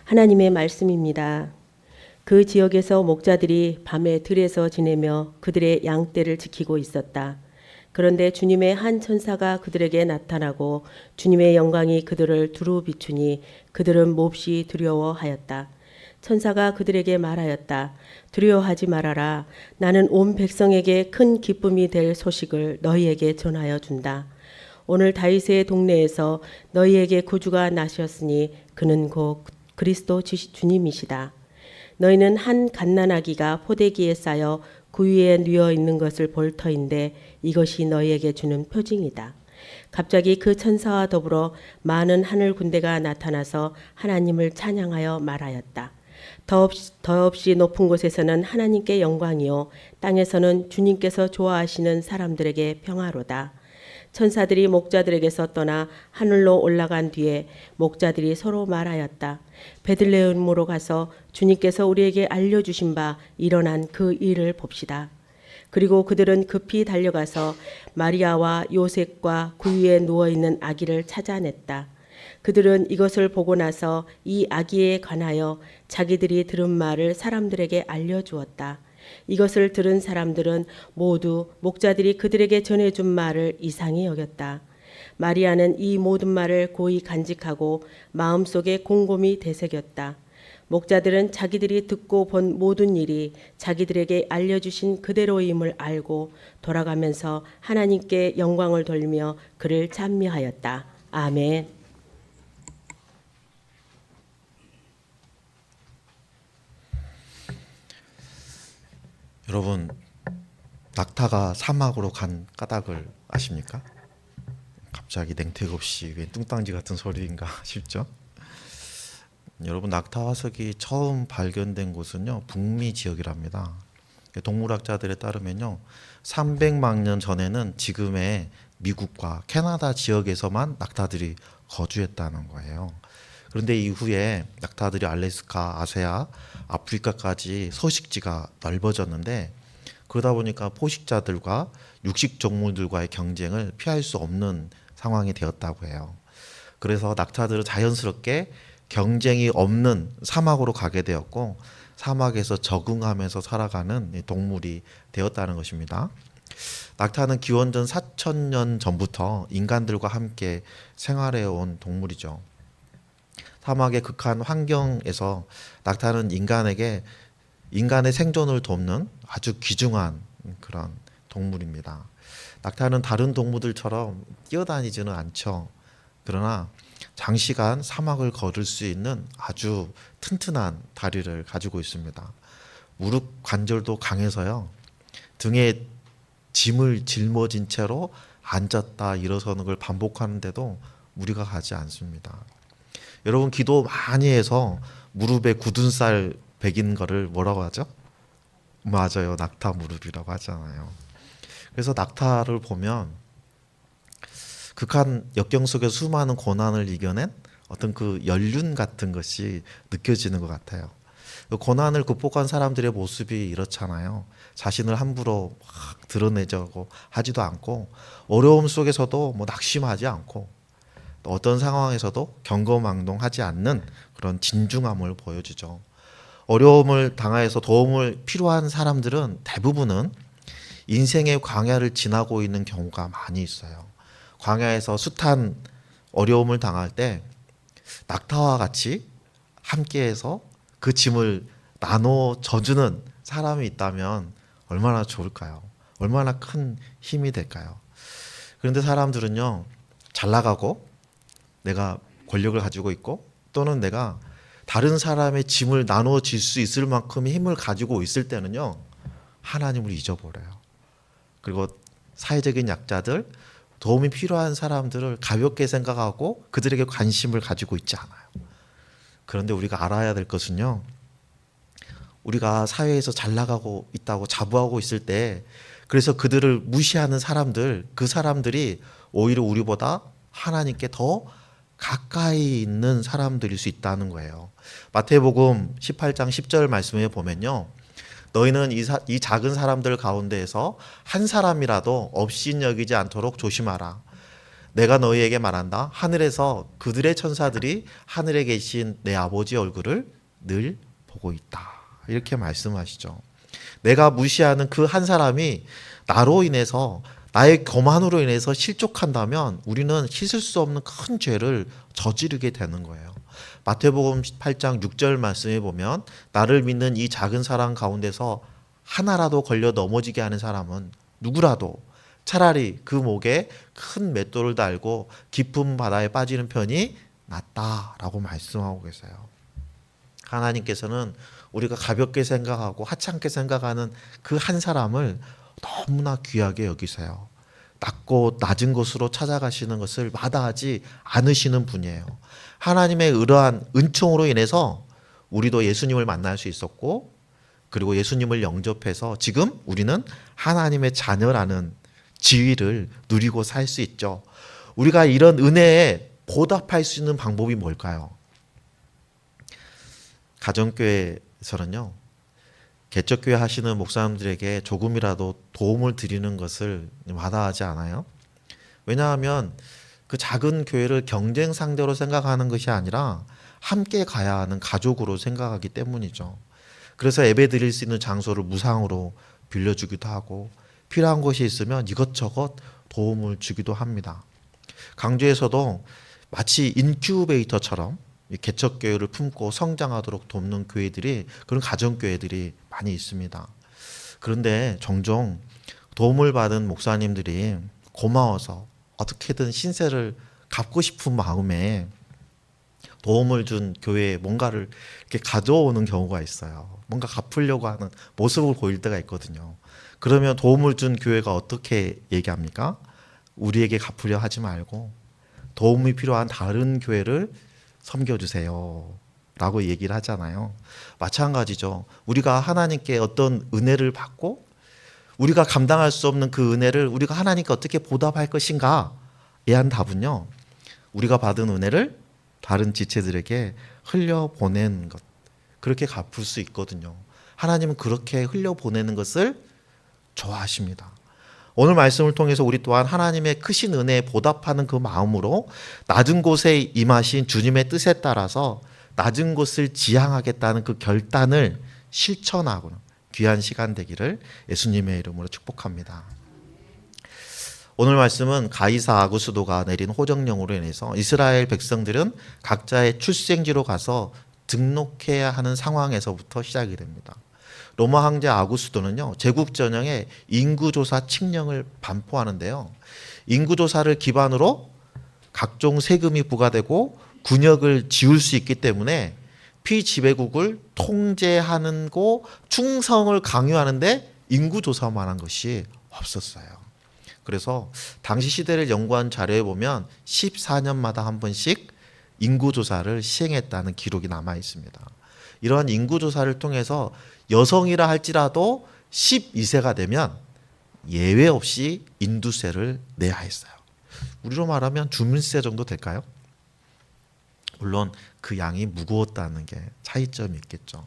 하나님의 말씀입니다. 그 지역에서 목자들이 밤에 들에서 지내며 그들의 양떼를 지키고 있었다. 그런데 주님의 한 천사가 그들에게 나타나고 주님의 영광이 그들을 두루 비추니 그들은 몹시 두려워하였다. 천사가 그들에게 말하였다. 두려워하지 말아라. 나는 온 백성에게 큰 기쁨이 될 소식을 너희에게 전하여 준다. 오늘 다윗의 동네에서 너희에게 구주가 나셨으니 그는 곧 그리스도 주님이시다. 너희는 한 갓난아기가 포대기에 쌓여 그 위에 누워 있는 것을 볼 터인데 이것이 너희에게 주는 표징이다. 갑자기 그 천사와 더불어 많은 하늘 군대가 나타나서 하나님을 찬양하여 말하였다. 더없이 높은 곳에서는 하나님께 영광이요 땅에서는 주님께서 좋아하시는 사람들에게 평화로다. 천사들이 목자들에게서 떠나 하늘로 올라간 뒤에 목자들이 서로 말하였다. 베들레헴으로 가서 주님께서 우리에게 알려주신 바 일어난 그 일을 봅시다. 그리고 그들은 급히 달려가서 마리아와 요셉과 그 위에 누워있는 아기를 찾아냈다. 그들은 이것을 보고 나서 이 아기에 관하여 자기들이 들은 말을 사람들에게 알려주었다. 이것을 들은 사람들은 모두 목자들이 그들에게 전해준 말을 이상히 여겼다. 마리아는 이 모든 말을 고이 간직하고 마음속에 곰곰이 되새겼다. 목자들은 자기들이 듣고 본 모든 일이 자기들에게 알려주신 그대로임을 알고 돌아가면서 하나님께 영광을 돌리며 그를 찬미하였다. 아멘. 여러분, 낙타가 사막으로 간 까닭을 아십니까? 갑자기 냉택 없이 웬 뚱땅지 같은 소리인가 싶죠? 여러분, 낙타 화석이 처음 발견된 곳은요 북미 지역이랍니다. 동물학자들에 따르면요 300만 년 전에는 지금의 미국과 캐나다 지역에서만 낙타들이 거주했다는 거예요. 그런데 이후에 낙타들이 알래스카, 아시아, 아프리카까지 서식지가 넓어졌는데 그러다 보니까 포식자들과 육식 동물들과의 경쟁을 피할 수 없는 상황이 되었다고 해요. 그래서 낙타들은 자연스럽게 경쟁이 없는 사막으로 가게 되었고 사막에서 적응하면서 살아가는 동물이 되었다는 것입니다. 낙타는 기원전 4,000년 전부터 인간들과 함께 생활해온 동물이죠. 사막의 극한 환경에서 낙타는 인간의 생존을 돕는 아주 귀중한 그런 동물입니다. 낙타는 다른 동물들처럼 뛰어다니지는 않죠. 그러나 장시간 사막을 걸을 수 있는 아주 튼튼한 다리를 가지고 있습니다. 무릎 관절도 강해서요. 등에 짐을 짊어진 채로 앉았다 일어서는 걸 반복하는데도 무리가 가지 않습니다. 여러분, 기도 많이 해서 무릎에 굳은 살 베긴 거를 뭐라고 하죠? 맞아요. 낙타 무릎이라고 하잖아요. 그래서 낙타를 보면 극한 역경 속에 수많은 고난을 이겨낸 어떤 그 연륜 같은 것이 느껴지는 것 같아요. 고난을 극복한 사람들의 모습이 이렇잖아요. 자신을 함부로 막 드러내자고 하지도 않고 어려움 속에서도 뭐 낙심하지 않고 어떤 상황에서도 경거망동하지 않는 그런 진중함을 보여주죠. 어려움을 당하여서 도움을 필요한 사람들은 대부분은 인생의 광야를 지나고 있는 경우가 많이 있어요. 광야에서 숱한 어려움을 당할 때 낙타와 같이 함께해서 그 짐을 나눠 져주는 사람이 있다면 얼마나 좋을까요? 얼마나 큰 힘이 될까요? 그런데 사람들은요, 잘 나가고 내가 권력을 가지고 있고 또는 내가 다른 사람의 짐을 나눠 질 수 있을 만큼의 힘을 가지고 있을 때는요 하나님을 잊어버려요. 그리고 사회적인 약자들, 도움이 필요한 사람들을 가볍게 생각하고 그들에게 관심을 가지고 있지 않아요. 그런데 우리가 알아야 될 것은요, 우리가 사회에서 잘 나가고 있다고 자부하고 있을 때 그래서 그들을 무시하는 사람들, 그 사람들이 오히려 우리보다 하나님께 더 가까이 있는 사람들일 수 있다는 거예요. 마태복음 18장 10절 말씀에 보면요, 너희는 이 작은 사람들 가운데에서 한 사람이라도 업신 여기지 않도록 조심하라. 내가 너희에게 말한다. 하늘에서 그들의 천사들이 하늘에 계신 내 아버지 얼굴을 늘 보고 있다. 이렇게 말씀하시죠. 내가 무시하는 그 한 사람이 나로 인해서, 나의 교만으로 인해서 실족한다면 우리는 씻을 수 없는 큰 죄를 저지르게 되는 거예요. 마태복음 8장 6절 말씀에 보면 나를 믿는 이 작은 사람 가운데서 하나라도 걸려 넘어지게 하는 사람은 누구라도 차라리 그 목에 큰 맷돌을 달고 깊은 바다에 빠지는 편이 낫다라고 말씀하고 계세요. 하나님께서는 우리가 가볍게 생각하고 하찮게 생각하는 그 한 사람을 너무나 귀하게 여기세요. 낮고 낮은 곳으로 찾아가시는 것을 마다하지 않으시는 분이에요. 하나님의 이러한 은총으로 인해서 우리도 예수님을 만날 수 있었고, 그리고 예수님을 영접해서 지금 우리는 하나님의 자녀라는 지위를 누리고 살 수 있죠. 우리가 이런 은혜에 보답할 수 있는 방법이 뭘까요? 가정교회에서는요, 개척교회 하시는 목사님들에게 조금이라도 도움을 드리는 것을 마다하지 않아요. 왜냐하면 그 작은 교회를 경쟁 상대로 생각하는 것이 아니라 함께 가야 하는 가족으로 생각하기 때문이죠. 그래서 예배 드릴 수 있는 장소를 무상으로 빌려주기도 하고, 필요한 것이 있으면 이것저것 도움을 주기도 합니다. 강주에서도 마치 인큐베이터처럼 개척교회를 품고 성장하도록 돕는 교회들이, 그런 가정교회들이 많이 있습니다. 그런데 종종 도움을 받은 목사님들이 고마워서 어떻게든 신세를 갚고 싶은 마음에 도움을 준 교회에 뭔가를 이렇게 가져오는 경우가 있어요. 뭔가 갚으려고 하는 모습을 보일 때가 있거든요. 그러면 도움을 준 교회가 어떻게 얘기합니까? 우리에게 갚으려 하지 말고 도움이 필요한 다른 교회를 섬겨주세요 라고 얘기를 하잖아요. 마찬가지죠. 우리가 하나님께 어떤 은혜를 받고 우리가 감당할 수 없는 그 은혜를 우리가 하나님께 어떻게 보답할 것인가에 대한 답은요, 우리가 받은 은혜를 다른 지체들에게 흘려보내는 것, 그렇게 갚을 수 있거든요. 하나님은 그렇게 흘려보내는 것을 좋아하십니다. 오늘 말씀을 통해서 우리 또한 하나님의 크신 은혜에 보답하는 그 마음으로 낮은 곳에 임하신 주님의 뜻에 따라서 낮은 곳을 지향하겠다는 그 결단을 실천하고는 귀한 시간 되기를 예수님의 이름으로 축복합니다. 오늘 말씀은 가이사 아구스도가 내린 호정령으로 인해서 이스라엘 백성들은 각자의 출생지로 가서 등록해야 하는 상황에서부터 시작이 됩니다. 로마 황제 아구스도는요, 제국 전형에 인구조사 칙령을 반포하는데요, 인구조사를 기반으로 각종 세금이 부과되고 군역을 지울 수 있기 때문에 피지배국을 통제하는 거 충성을 강요하는데 인구조사만 한 것이 없었어요. 그래서 당시 시대를 연구한 자료에 보면 14년마다 한 번씩 인구조사를 시행했다는 기록이 남아 있습니다. 이러한 인구조사를 통해서 여성이라 할지라도 12세가 되면 예외 없이 인두세를 내야 했어요. 우리로 말하면 주민세 정도 될까요? 물론 그 양이 무거웠다는 게 차이점이 있겠죠.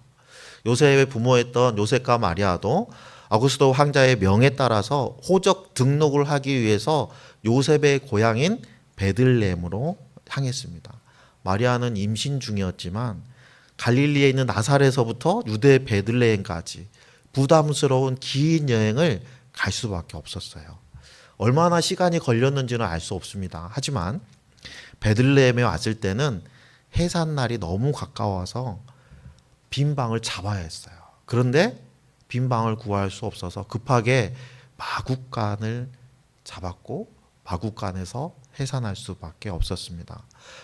요셉의 부모였던 요셉과 마리아도 아구스도 황자의 명에 따라서 호적 등록을 하기 위해서 요셉의 고향인 베들레헴으로 향했습니다. 마리아는 임신 중이었지만 갈릴리에 있는 나사렛에서부터 유대 베들레헴까지 부담스러운 긴 여행을 갈 수밖에 없었어요. 얼마나 시간이 걸렸는지는 알 수 없습니다. 하지만 베들레헴에 왔을 때는 해산날이 너무 가까워서 빈 방을 잡아야 했어요. 그런데 빈 방을 구할 수 없어서 급하게 마국간을 잡았고 마국간에서 해산할 수밖에 없었습니다.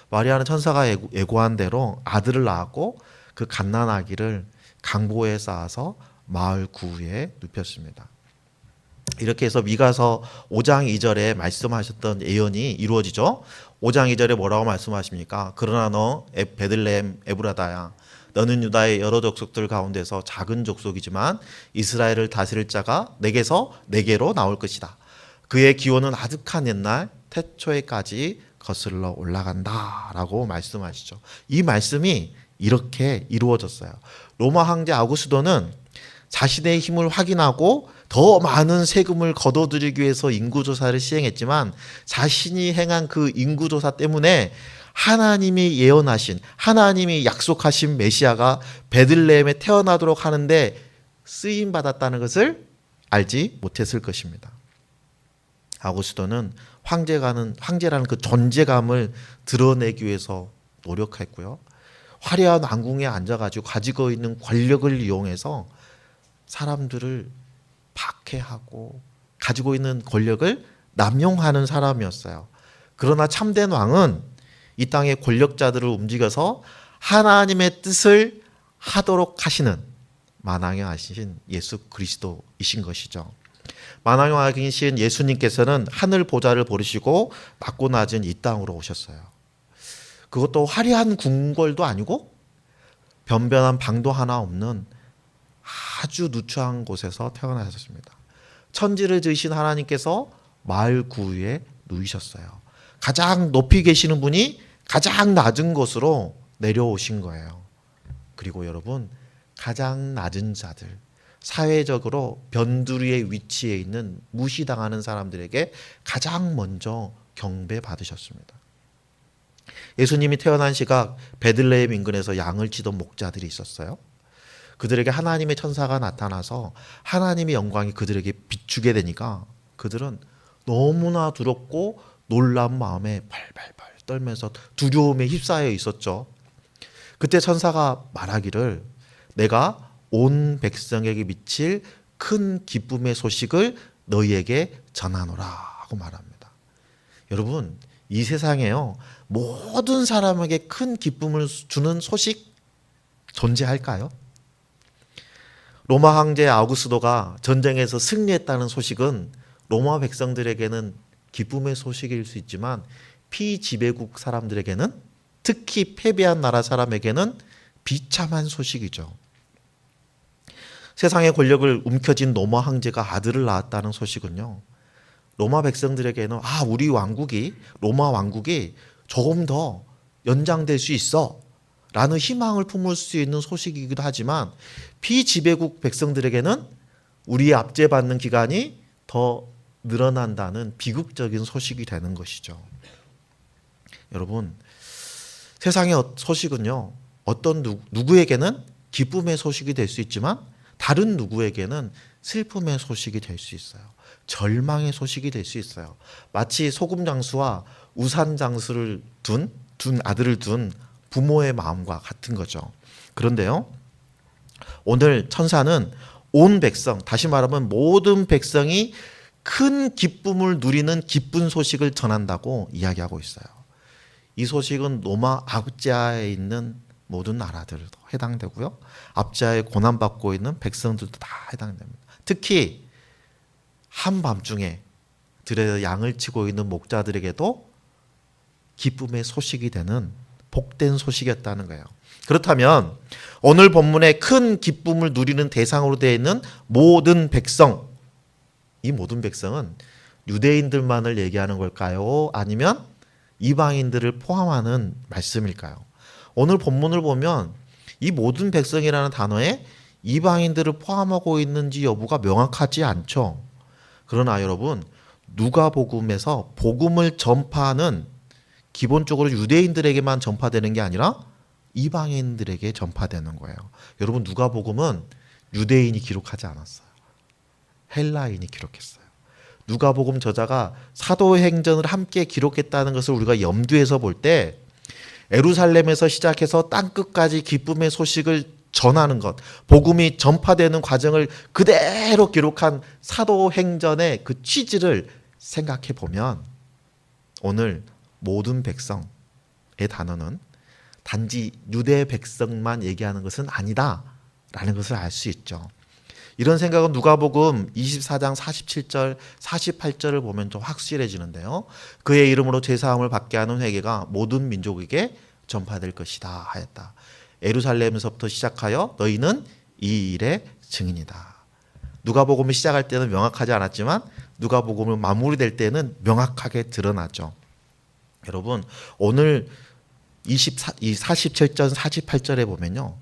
마리아는 천사가 예고한 대로 아들을 낳았고 그 갓난아기를 강보에 쌓아서 마을 구유에 눕혔습니다. 이렇게 해서 미가서 5장 2절에 말씀하셨던 예언이 이루어지죠. 5장 2절에 뭐라고 말씀하십니까? 그러나 너 베들레헴 에브라다야, 너는 유다의 여러 족속들 가운데서 작은 족속이지만 이스라엘을 다스릴 자가 내게로 나올 것이다. 그의 기원은 아득한 옛날 태초에까지 거슬러 올라간다 라고 말씀하시죠. 이 말씀이 이렇게 이루어졌어요. 로마 황제 아구스도는 자신의 힘을 확인하고 더 많은 세금을 거둬들이기 위해서 인구조사를 시행했지만 자신이 행한 그 인구조사 때문에 하나님이 예언하신, 하나님이 약속하신 메시아가 베들레헴에 태어나도록 하는데 쓰임받았다는 것을 알지 못했을 것입니다. 아우구스도는 황제라는 그 존재감을 드러내기 위해서 노력했고요. 화려한 왕궁에 앉아가지고 가지고 있는 권력을 이용해서 사람들을 박해하고 가지고 있는 권력을 남용하는 사람이었어요. 그러나 참된 왕은 이 땅의 권력자들을 움직여서 하나님의 뜻을 하도록 하시는 만왕의 왕이신 예수 그리스도이신 것이죠. 만왕의 왕이신 예수님께서는 하늘 보좌를 버리시고 낮고 낮은 이 땅으로 오셨어요. 그것도 화려한 궁궐도 아니고 변변한 방도 하나 없는 아주 누추한 곳에서 태어나셨습니다. 천지를 지으신 하나님께서 마을 구유에 누이셨어요. 가장 높이 계시는 분이 가장 낮은 곳으로 내려오신 거예요. 그리고 여러분, 가장 낮은 자들, 사회적으로 변두리의 위치에 있는 무시당하는 사람들에게 가장 먼저 경배받으셨습니다. 예수님이 태어난 시각 베들레헴 인근에서 양을 치던 목자들이 있었어요. 그들에게 하나님의 천사가 나타나서 하나님의 영광이 그들에게 비추게 되니까 그들은 너무나 두렵고 놀란 마음에 발발발 떨면서 두려움에 휩싸여 있었죠. 그때 천사가 말하기를 내가 온 백성에게 미칠 큰 기쁨의 소식을 너희에게 전하노라 하고 말합니다. 여러분, 이 세상에요, 모든 사람에게 큰 기쁨을 주는 소식 존재할까요? 로마 황제 아우구스도가 전쟁에서 승리했다는 소식은 로마 백성들에게는 기쁨의 소식일 수 있지만 피지배국 사람들에게는, 특히 패배한 나라 사람에게는 비참한 소식이죠. 세상의 권력을 움켜쥔 로마 황제가 아들을 낳았다는 소식은요, 로마 백성들에게는 우리 왕국이, 로마 왕국이 조금 더 연장될 수 있어 라는 희망을 품을 수 있는 소식이기도 하지만 피지배국 백성들에게는 우리의 압제받는 기간이 더 늘어난다는 비극적인 소식이 되는 것이죠. 여러분, 세상의 소식은요, 어떤 누구에게는 기쁨의 소식이 될 수 있지만 다른 누구에게는 슬픔의 소식이 될 수 있어요. 절망의 소식이 될 수 있어요. 마치 소금 장수와 우산 장수를 둔 아들을 둔 부모의 마음과 같은 거죠. 그런데요, 오늘 천사는 온 백성, 다시 말하면 모든 백성이 큰 기쁨을 누리는 기쁜 소식을 전한다고 이야기하고 있어요. 이 소식은 로마 압제하에 있는 모든 나라들도 해당되고요, 압제하에 고난받고 있는 백성들도 다 해당됩니다. 특히 한밤중에 들에 양을 치고 있는 목자들에게도 기쁨의 소식이 되는 복된 소식이었다는 거예요. 그렇다면 오늘 본문에 큰 기쁨을 누리는 대상으로 되어 있는 모든 백성, 이 모든 백성은 유대인들만을 얘기하는 걸까요? 아니면 이방인들을 포함하는 말씀일까요? 오늘 본문을 보면 이 모든 백성이라는 단어에 이방인들을 포함하고 있는지 여부가 명확하지 않죠. 그러나 여러분, 누가복음에서 복음을 전파하는, 기본적으로 유대인들에게만 전파되는 게 아니라 이방인들에게 전파되는 거예요. 여러분, 누가복음은 유대인이 기록하지 않았어요. 헬라인이 기록했어요. 누가복음 저자가 사도행전을 함께 기록했다는 것을 우리가 염두에서 볼 때 예루살렘에서 시작해서 땅끝까지 기쁨의 소식을 전하는 것, 복음이 전파되는 과정을 그대로 기록한 사도행전의 그 취지를 생각해 보면 오늘 모든 백성의 단어는 단지 유대 백성만 얘기하는 것은 아니다라는 것을 알 수 있죠. 이런 생각은 누가복음 24장 47절, 48절을 보면 좀 확실해지는데요. 그의 이름으로 죄사함을 받게 하는 회개가 모든 민족에게 전파될 것이다 하였다. 예루살렘에서부터 시작하여 너희는 이 일의 증인이다. 누가복음을 시작할 때는 명확하지 않았지만 누가복음을 마무리될 때는 명확하게 드러나죠. 여러분, 오늘 47절 48절에 보면요,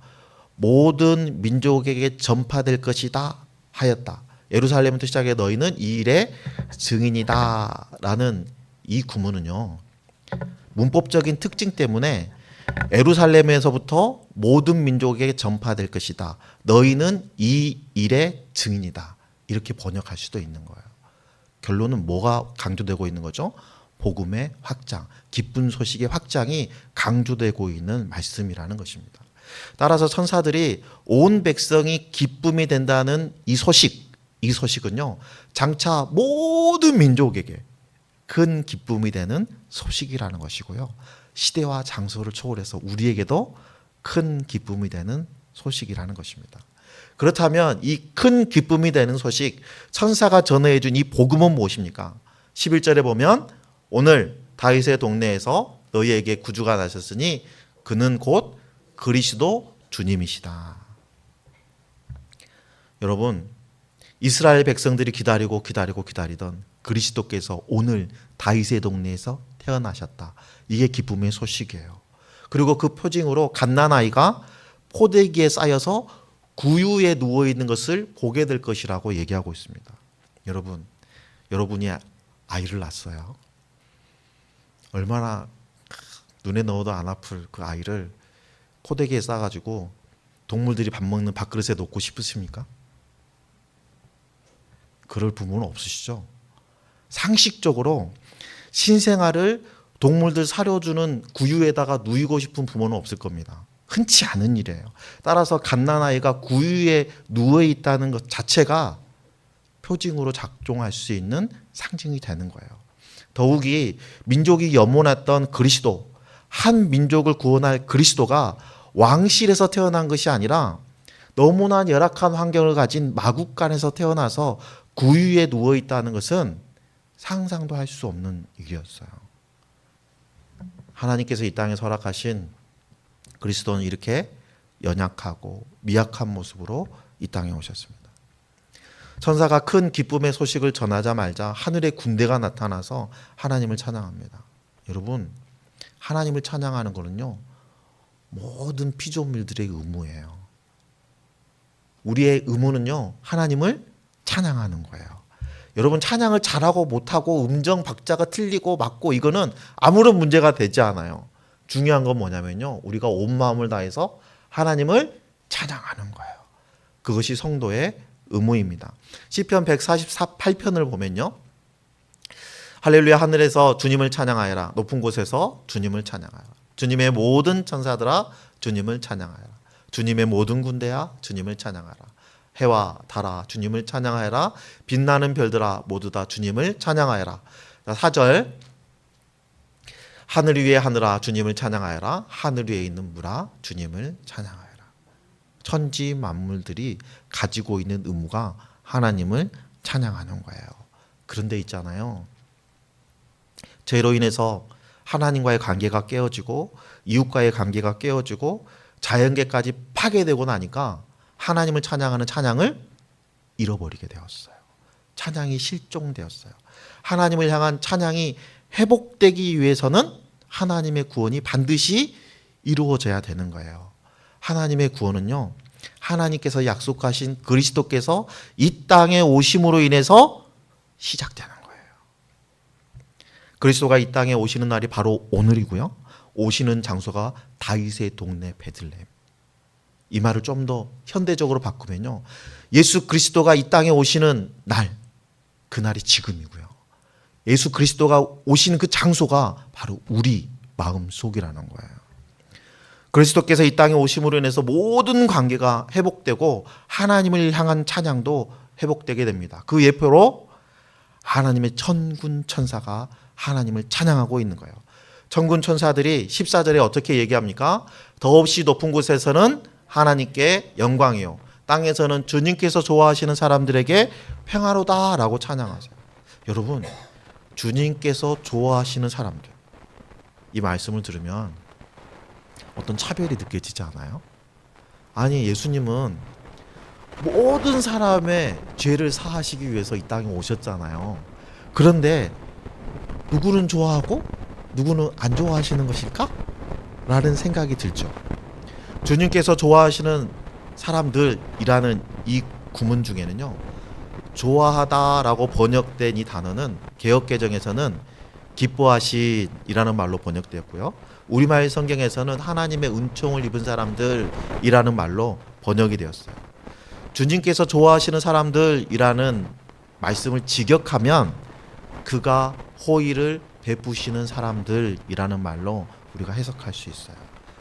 모든 민족에게 전파될 것이다 하였다. 예루살렘부터 시작해 너희는 이 일의 증인이다 라는 이 구문은요, 문법적인 특징 때문에 예루살렘에서부터 모든 민족에게 전파될 것이다. 너희는 이 일의 증인이다. 이렇게 번역할 수도 있는 거예요. 결론은 뭐가 강조되고 있는 거죠? 복음의 확장, 기쁜 소식의 확장이 강조되고 있는 말씀이라는 것입니다. 따라서 천사들이 온 백성이 기쁨이 된다는 이 소식은요, 장차 모든 민족에게 큰 기쁨이 되는 소식이라는 것이고요. 시대와 장소를 초월해서 우리에게도 큰 기쁨이 되는 소식이라는 것입니다. 그렇다면 이 큰 기쁨이 되는 소식, 천사가 전해 준 이 복음은 무엇입니까? 11절에 보면 오늘 다윗의 동네에서 너희에게 구주가 나셨으니 그는 곧 그리스도 주님이시다. 여러분, 이스라엘 백성들이 기다리던 그리스도께서 오늘 다윗의 동네에서 태어나셨다. 이게 기쁨의 소식이에요. 그리고 그 표징으로 갓난아이가 포대기에 쌓여서 구유에 누워있는 것을 보게 될 것이라고 얘기하고 있습니다. 여러분이 아이를 낳았어요. 얼마나 눈에 넣어도 안 아플 그 아이를 포대기에 싸가지고 동물들이 밥 먹는 밥그릇에 놓고 싶으십니까? 그럴 부모는 없으시죠? 상식적으로 신생아를 동물들 사료주는 구유에다가 누이고 싶은 부모는 없을 겁니다. 흔치 않은 일이에요. 따라서 갓난아이가 구유에 누워있다는 것 자체가 표징으로 작동할 수 있는 상징이 되는 거예요. 더욱이 민족이 염원했던 그리스도, 한 민족을 구원할 그리스도가 왕실에서 태어난 것이 아니라 너무나 열악한 환경을 가진 마국간에서 태어나서 구유에 누워있다는 것은 상상도 할 수 없는 일이었어요. 하나님께서 이 땅에 허락하신 그리스도는 이렇게 연약하고 미약한 모습으로 이 땅에 오셨습니다. 천사가 큰 기쁨의 소식을 전하자마자 하늘의 군대가 나타나서 하나님을 찬양합니다. 여러분, 하나님을 찬양하는 거는요, 모든 피조물들의 의무예요. 우리의 의무는요, 하나님을 찬양하는 거예요. 여러분, 찬양을 잘하고 못하고 음정 박자가 틀리고 맞고 이거는 아무런 문제가 되지 않아요. 중요한 건 뭐냐면요, 우리가 온 마음을 다해서 하나님을 찬양하는 거예요. 그것이 성도의 의무입니다. 시편 148편을 보면요, 할렐루야, 하늘에서 주님을 찬양하여라. 높은 곳에서 주님을 찬양하여라. 주님의 모든 천사들아 주님을 찬양하여라. 주님의 모든 군대야 주님을 찬양하라. 해와 달아 주님을 찬양하여라. 빛나는 별들아 모두 다 주님을 찬양하여라. 4절, 하늘 위에 하늘아 주님을 찬양하여라. 하늘 위에 있는 물아 주님을 찬양하여라. 천지 만물들이 가지고 있는 의무가 하나님을 찬양하는 거예요. 그런데 있잖아요, 죄로 인해서 하나님과의 관계가 깨어지고 이웃과의 관계가 깨어지고 자연계까지 파괴되고 나니까 하나님을 찬양하는 찬양을 잃어버리게 되었어요. 찬양이 실종되었어요. 하나님을 향한 찬양이 회복되기 위해서는 하나님의 구원이 반드시 이루어져야 되는 거예요. 하나님의 구원은요, 하나님께서 약속하신 그리스도께서 이 땅에 오심으로 인해서 시작되는 거예요. 그리스도가 이 땅에 오시는 날이 바로 오늘이고요. 오시는 장소가 다윗의 동네 베들레헴. 이 말을 좀 더 현대적으로 바꾸면요, 예수 그리스도가 이 땅에 오시는 날, 그날이 지금이고요. 예수 그리스도가 오시는 그 장소가 바로 우리 마음속이라는 거예요. 그리스도께서 이 땅에 오심으로 인해서 모든 관계가 회복되고 하나님을 향한 찬양도 회복되게 됩니다. 그 예표로 하나님의 천군 천사가 하나님을 찬양하고 있는 거예요. 천군 천사들이 14절에 어떻게 얘기합니까? 더없이 높은 곳에서는 하나님께 영광이요, 땅에서는 주님께서 좋아하시는 사람들에게 평화로다라고 찬양하세요. 여러분, 주님께서 좋아하시는 사람들, 이 말씀을 들으면 어떤 차별이 느껴지지 않아요? 아니, 예수님은 모든 사람의 죄를 사하시기 위해서 이 땅에 오셨잖아요. 그런데 누구는 좋아하고 누구는 안 좋아하시는 것일까? 라는 생각이 들죠. 주님께서 좋아하시는 사람들이라는 이 구문 중에는요, 좋아하다라고 번역된 이 단어는 개역개정에서는 기뻐하신이라는 말로 번역되었고요. 우리말 성경에서는 하나님의 은총을 입은 사람들이라는 말로 번역이 되었어요. 주님께서 좋아하시는 사람들이라는 말씀을 직역하면 그가 호의를 베푸시는 사람들이라는 말로 우리가 해석할 수 있어요.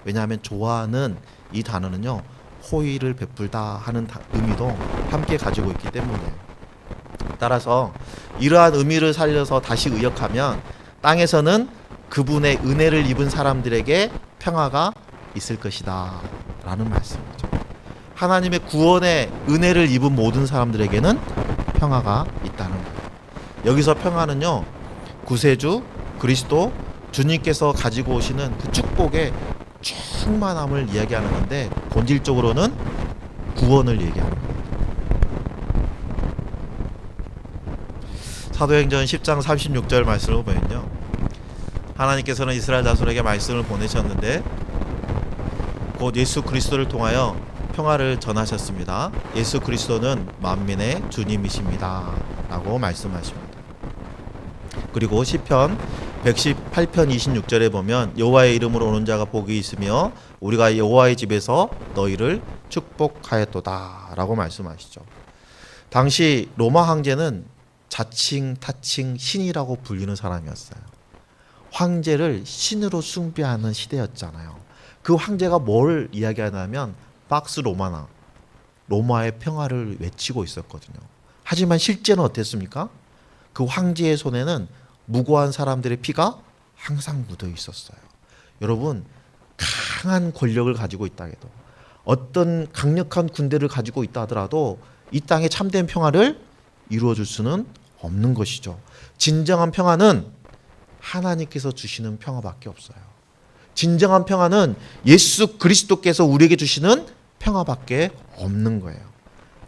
왜냐하면 좋아하는 이 단어는요, 호의를 베풀다 하는 의미도 함께 가지고 있기 때문이에요. 따라서 이러한 의미를 살려서 다시 의역하면 땅에서는 그분의 은혜를 입은 사람들에게 평화가 있을 것이다 라는 말씀이죠. 하나님의 구원의 은혜를 입은 모든 사람들에게는 평화가 있다는 거예요. 여기서 평화는요, 구세주 그리스도 주님께서 가지고 오시는 그 축복의 충만함을 이야기하는 건데, 본질적으로는 구원을 얘기하는 거예요. 사도행전 10장 36절 말씀을 보면요, 하나님께서는 이스라엘 자손에게 말씀을 보내셨는데 곧 예수 그리스도를 통하여 평화를 전하셨습니다. 예수 그리스도는 만민의 주님이십니다 라고 말씀하십니다. 그리고 시편 118편 26절에 보면 여호와의 이름으로 오는 자가 복이 있으며 우리가 여호와의 집에서 너희를 축복하였도다 라고 말씀하시죠. 당시 로마 황제는 자칭 타칭 신이라고 불리는 사람이었어요. 황제를 신으로 숭배하는 시대였잖아요. 그 황제가 뭘 이야기하냐면 박스 로마나 로마의 평화를 외치고 있었거든요. 하지만 실제는 어땠습니까? 그 황제의 손에는 무고한 사람들의 피가 항상 묻어 있었어요. 여러분, 강한 권력을 가지고 있다 해도, 어떤 강력한 군대를 가지고 있다 하더라도 이 땅에 참된 평화를 이루어줄 수는 없는 것이죠. 진정한 평화는 하나님께서 주시는 평화밖에 없어요. 진정한 평화는 예수 그리스도께서 우리에게 주시는 평화밖에 없는 거예요.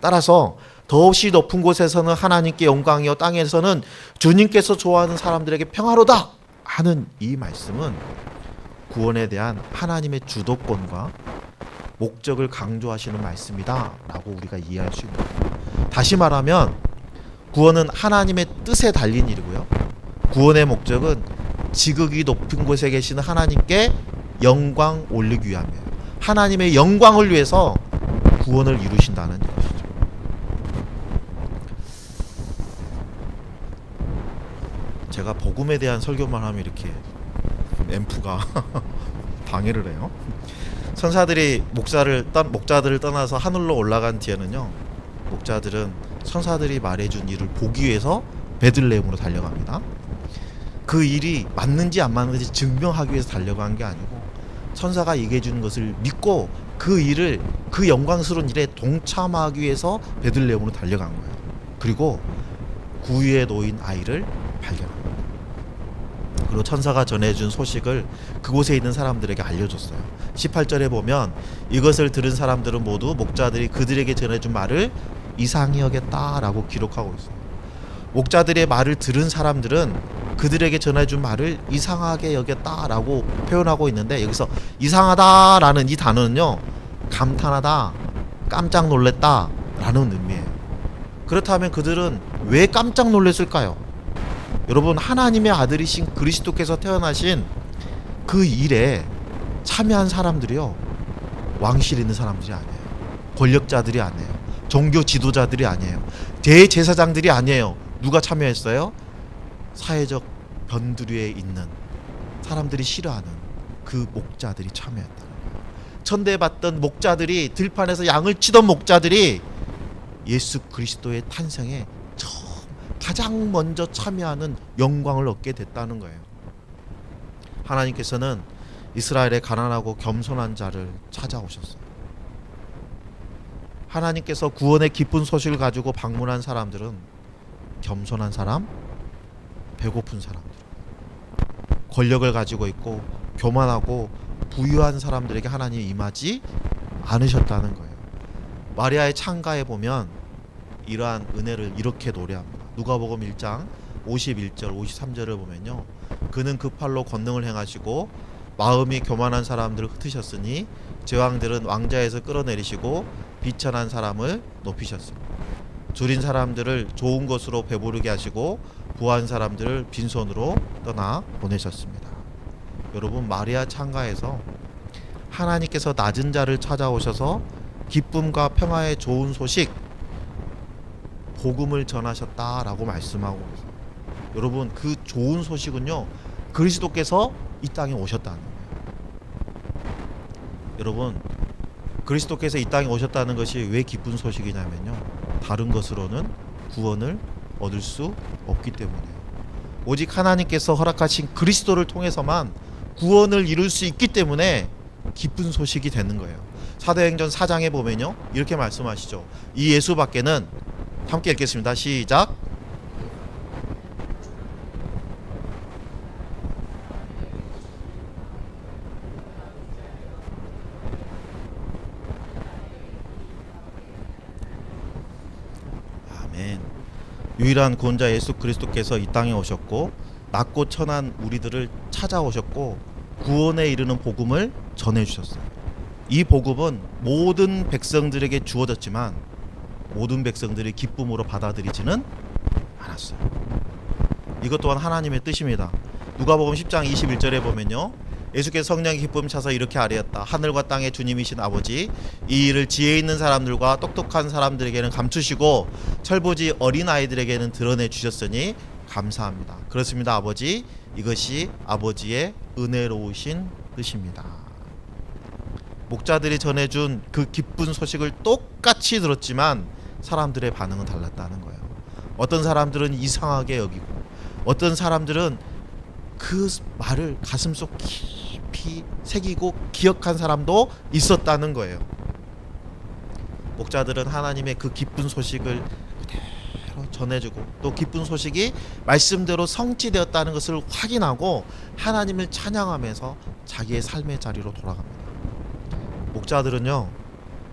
따라서 더없이 높은 곳에서는 하나님께 영광이요 땅에서는 주님께서 좋아하는 사람들에게 평화로다 하는 이 말씀은 구원에 대한 하나님의 주도권과 목적을 강조하시는 말씀이다 라고 우리가 이해할 수 있는 거예요. 다시 말하면 구원은 하나님의 뜻에 달린 일이고요, 구원의 목적은 지극히 높은 곳에 계시는 하나님께 영광 올리기 위함이에요. 하나님의 영광을 위해서 구원을 이루신다는 것이죠. 제가 복음에 대한 설교만 하면 이렇게 앰프가 방해를 해요. 선사들이 목자들을 떠나서 하늘로 올라간 뒤에는요, 목자들은 선사들이 말해준 일을 보기 위해서 베들레헴으로 달려갑니다. 그 일이 맞는지 안 맞는지 증명하기 위해서 달려간 게 아니고 선사가 얘기해 주는 것을 믿고 그 일을, 그 영광스러운 일에 동참하기 위해서 베들레헴으로 달려간 거예요. 그리고 구유에 놓인 아이를 발견합니다. 그리고 천사가 전해준 소식을 그곳에 있는 사람들에게 알려줬어요. 18절에 보면 이것을 들은 사람들은 모두 목자들이 그들에게 전해준 말을 이상히 여겼다라고 기록하고 있어요. 목자들의 말을 들은 사람들은 그들에게 전해준 말을 이상하게 여겼다라고 표현하고 있는데, 여기서 이상하다라는 이 단어는요, 감탄하다, 깜짝 놀랬다라는 의미예요. 그렇다면 그들은 왜 깜짝 놀랐을까요? 여러분, 하나님의 아들이신 그리스도께서 태어나신 그 일에 참여한 사람들이요, 왕실 있는 사람들이 아니에요. 권력자들이 아니에요. 종교 지도자들이 아니에요. 대제사장들이 아니에요. 누가 참여했어요? 사회적 변두리에 있는 사람들이 싫어하는 그 목자들이 참여했다는 거예요. 천대받던 목자들이, 들판에서 양을 치던 목자들이 예수 그리스도의 탄생에 가장 먼저 참여하는 영광을 얻게 됐다는 거예요. 하나님께서는 이스라엘의 가난하고 겸손한 자를 찾아오셨어요. 하나님께서 구원의 기쁜 소식을 가지고 방문한 사람들은 겸손한 사람, 배고픈 사람들, 권력을 가지고 있고 교만하고 부유한 사람들에게 하나님이 임하지 않으셨다는 거예요. 마리아의 창가에 보면 이러한 은혜를 이렇게 노래합니다. 누가복음 1장 51절 53절을 보면요, 그는 그 팔로 권능을 행하시고 마음이 교만한 사람들을 흩으셨으니 제왕들은 왕자에서 끌어내리시고 비천한 사람을 높이셨습니다. 줄인 사람들을 좋은 것으로 배부르게 하시고 부한 사람들을 빈손으로 떠나 보내셨습니다. 여러분, 마리아 창가에서 하나님께서 낮은 자를 찾아오셔서 기쁨과 평화의 좋은 소식, 복음을 전하셨다라고 말씀하고 있어요. 여러분, 그 좋은 소식은요, 그리스도께서 이 땅에 오셨다는 거예요. 여러분, 그리스도께서 이 땅에 오셨다는 것이 왜 기쁜 소식이냐면요, 다른 것으로는 구원을 얻을 수 없기 때문이에요. 오직 하나님께서 허락하신 그리스도를 통해서만 구원을 이룰 수 있기 때문에 기쁜 소식이 되는 거예요. 사도행전 4장에 보면요, 이렇게 말씀하시죠. 이 예수밖에는, 함께 읽겠습니다. 시작. 아멘. 유일한 구원자 예수 그리스도께서 이 땅에 오셨고 낮고 천한 우리들을 찾아오셨고 구원에 이르는 복음을 전해주셨어요. 이 복음은 모든 백성들에게 주어졌지만 모든 백성들이 기쁨으로 받아들이지는 않았어요. 이것 또한 하나님의 뜻입니다. 누가복음 10장 21절에 보면요, 예수께서 성령의 기쁨 차서 이렇게 아뢰었다. 하늘과 땅의 주님이신 아버지, 이 일을 지혜 있는 사람들과 똑똑한 사람들에게는 감추시고 철부지 어린아이들에게는 드러내 주셨으니 감사합니다. 그렇습니다, 아버지. 이것이 아버지의 은혜로우신 뜻입니다. 목자들이 전해준 그 기쁜 소식을 똑같이 들었지만 사람들의 반응은 달랐다는 거예요. 어떤 사람들은 이상하게 여기고 어떤 사람들은 그 말을 가슴속 깊이 새기고 기억한 사람도 있었다는 거예요. 목자들은 하나님의 그 기쁜 소식을 그대로 전해주고 또 기쁜 소식이 말씀대로 성취되었다는 것을 확인하고 하나님을 찬양하면서 자기의 삶의 자리로 돌아갑니다. 목자들은요,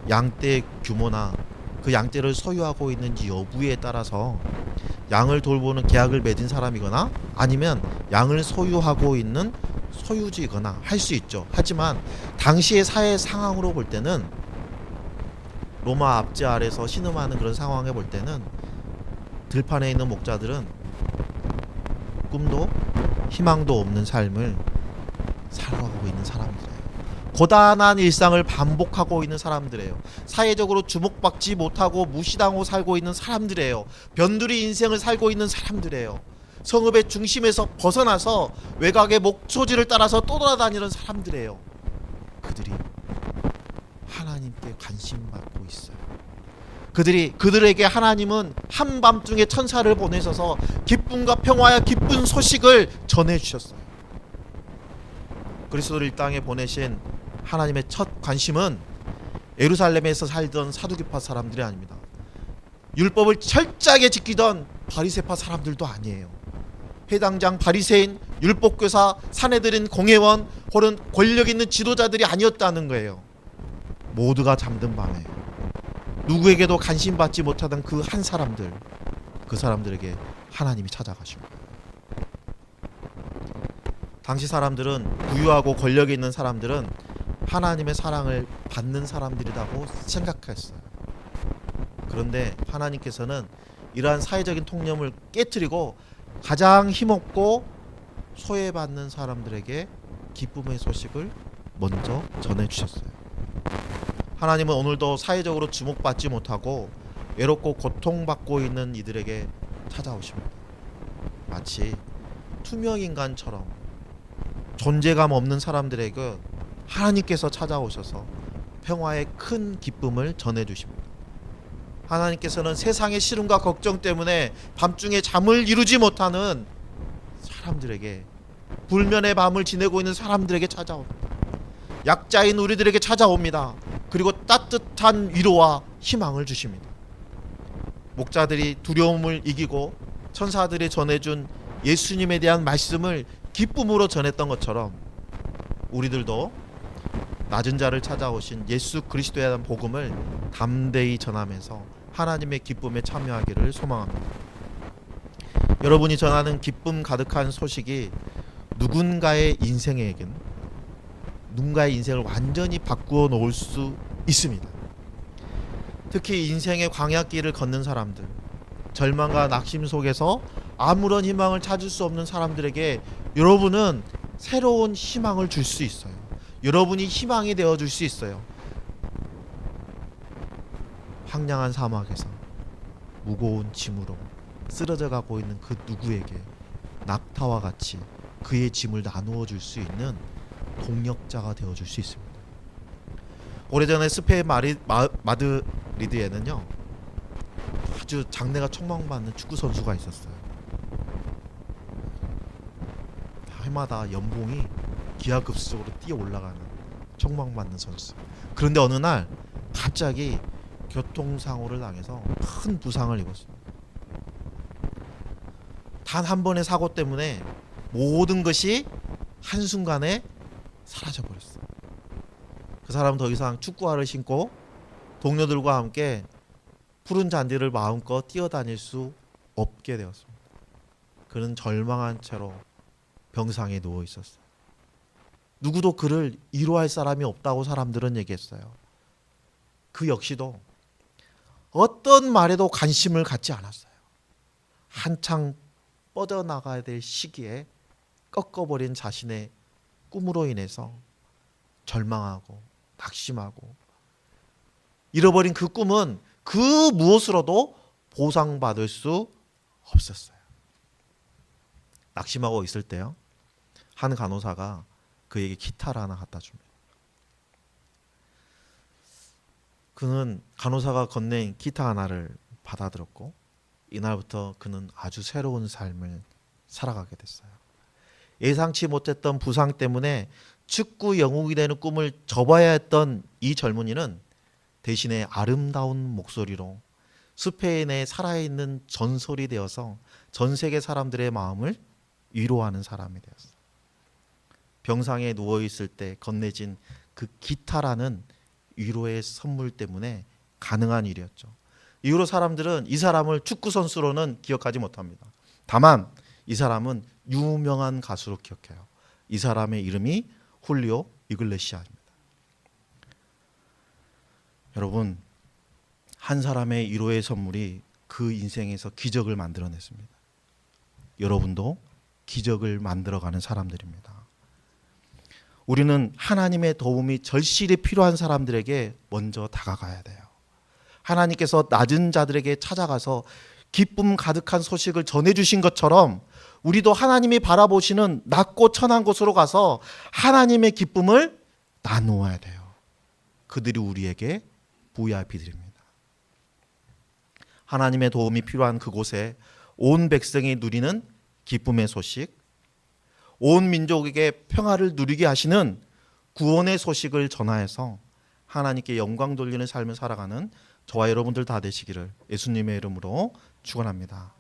양떼의 규모나 그 양떼를 소유하고 있는지 여부에 따라서 양을 돌보는 계약을 맺은 사람이거나 아니면 양을 소유하고 있는 소유주이거나 할 수 있죠. 하지만 당시의 사회 상황으로 볼 때는, 로마 압제 아래서 신음하는 그런 상황에 볼 때는 들판에 있는 목자들은 꿈도 희망도 없는 삶을 살아가고 있는 사람들이에요. 고단한 일상을 반복하고 있는 사람들이에요. 사회적으로 주목받지 못하고 무시당하고 살고 있는 사람들이에요. 변두리 인생을 살고 있는 사람들이에요. 성읍의 중심에서 벗어나서 외곽의 목소지를 따라서 떠돌아다니는 사람들이에요. 그들이 하나님께 관심받고 있어요. 그들에게 하나님은 한밤중에 천사를 보내셔서 기쁨과 평화의 기쁜 소식을 전해주셨어요. 그리스도를 이 땅에 보내신 하나님의 첫 관심은 예루살렘에서 살던 사두개파 사람들이 아닙니다. 율법을 철저하게 지키던 바리새파 사람들도 아니에요. 해당장 바리새인, 율법교사, 사내들인 공회원, 혹은 권력 있는 지도자들이 아니었다는 거예요. 모두가 잠든 밤에 누구에게도 관심받지 못하던 그 한 사람들, 그 사람들에게 하나님이 찾아가신 거예요. 당시 사람들은, 부유하고 권력이 있는 사람들은 하나님의 사랑을 받는 사람들이라고 생각했어요. 그런데 하나님께서는 이러한 사회적인 통념을 깨트리고 가장 힘없고 소외받는 사람들에게 기쁨의 소식을 먼저 전해주셨어요. 하나님은 오늘도 사회적으로 주목받지 못하고 외롭고 고통받고 있는 이들에게 찾아오십니다. 마치 투명인간처럼 존재감 없는 사람들에게 하나님께서 찾아오셔서 평화의 큰 기쁨을 전해주십니다. 하나님께서는 세상의 시름과 걱정 때문에 밤중에 잠을 이루지 못하는 사람들에게, 불면의 밤을 지내고 있는 사람들에게 찾아옵니다. 약자인 우리들에게 찾아옵니다. 그리고 따뜻한 위로와 희망을 주십니다. 목자들이 두려움을 이기고 천사들이 전해준 예수님에 대한 말씀을 기쁨으로 전했던 것처럼 우리들도 낮은 자를 찾아오신 예수 그리스도에 대한 복음을 담대히 전하면서 하나님의 기쁨에 참여하기를 소망합니다. 여러분이 전하는 기쁨 가득한 소식이 누군가의 인생에겐 누군가의 인생을 완전히 바꾸어 놓을 수 있습니다. 특히 인생의 광야길을 걷는 사람들, 절망과 낙심 속에서 아무런 희망을 찾을 수 없는 사람들에게 여러분은 새로운 희망을 줄 수 있어요. 여러분이 희망이 되어 줄 수 있어요. 황량한 사막에서 무거운 짐으로 쓰러져 가고 있는 그 누구에게 낙타와 같이 그의 짐을 나누어 줄 수 있는 동력자가 되어 줄 수 있습니다. 오래전에 스페인 마드리드에는요, 아주 장래가 촉망받는 축구 선수가 있었어요. 해마다 연봉이 기하급수적으로 뛰어 올라가는 촉망받는 선수. 그런데 어느 날 갑자기 교통사고를 당해서 큰 부상을 입었습니다. 단 한 번의 사고 때문에 모든 것이 한순간에 사라져 버렸어요. 그 사람은 더 이상 축구화를 신고 동료들과 함께 푸른 잔디를 마음껏 뛰어다닐 수 없게 되었습니다. 그는 절망한 채로 병상에 누워 있었어요. 누구도 그를 위로할 사람이 없다고 사람들은 얘기했어요. 그 역시도 어떤 말에도 관심을 갖지 않았어요. 한창 뻗어나가야 될 시기에 꺾어버린 자신의 꿈으로 인해서 절망하고 낙심하고 잃어버린 그 꿈은 그 무엇으로도 보상받을 수 없었어요. 낙심하고 있을 때요, 한 간호사가 그에게 기타를 하나 갖다 줍니다. 그는 간호사가 건넨 기타 하나를 받아들었고 이날부터 그는 아주 새로운 삶을 살아가게 됐어요. 예상치 못했던 부상 때문에 축구 영웅이 되는 꿈을 접어야 했던 이 젊은이는 대신에 아름다운 목소리로 스페인에 살아있는 전설이 되어서 전 세계 사람들의 마음을 위로하는 사람이 되었어요. 병상에 누워있을 때 건네진 그 기타라는 위로의 선물 때문에 가능한 일이었죠. 이후로 사람들은 이 사람을 축구 선수로는 기억하지 못합니다. 다만 이 사람은 유명한 가수로 기억해요. 이 사람의 이름이 훌리오 이글레시아입니다. 여러분, 한 사람의 위로의 선물이 그 인생에서 기적을 만들어냈습니다. 여러분도 기적을 만들어가는 사람들입니다. 우리는 하나님의 도움이 절실히 필요한 사람들에게 먼저 다가가야 돼요. 하나님께서 낮은 자들에게 찾아가서 기쁨 가득한 소식을 전해주신 것처럼 우리도 하나님이 바라보시는 낮고 천한 곳으로 가서 하나님의 기쁨을 나누어야 돼요. 그들이 우리에게 VIP들입니다. 하나님의 도움이 필요한 그곳에 온 백성이 누리는 기쁨의 소식, 온 민족에게 평화를 누리게 하시는 구원의 소식을 전하여서 하나님께 영광 돌리는 삶을 살아가는 저와 여러분들 다 되시기를 예수님의 이름으로 축원합니다.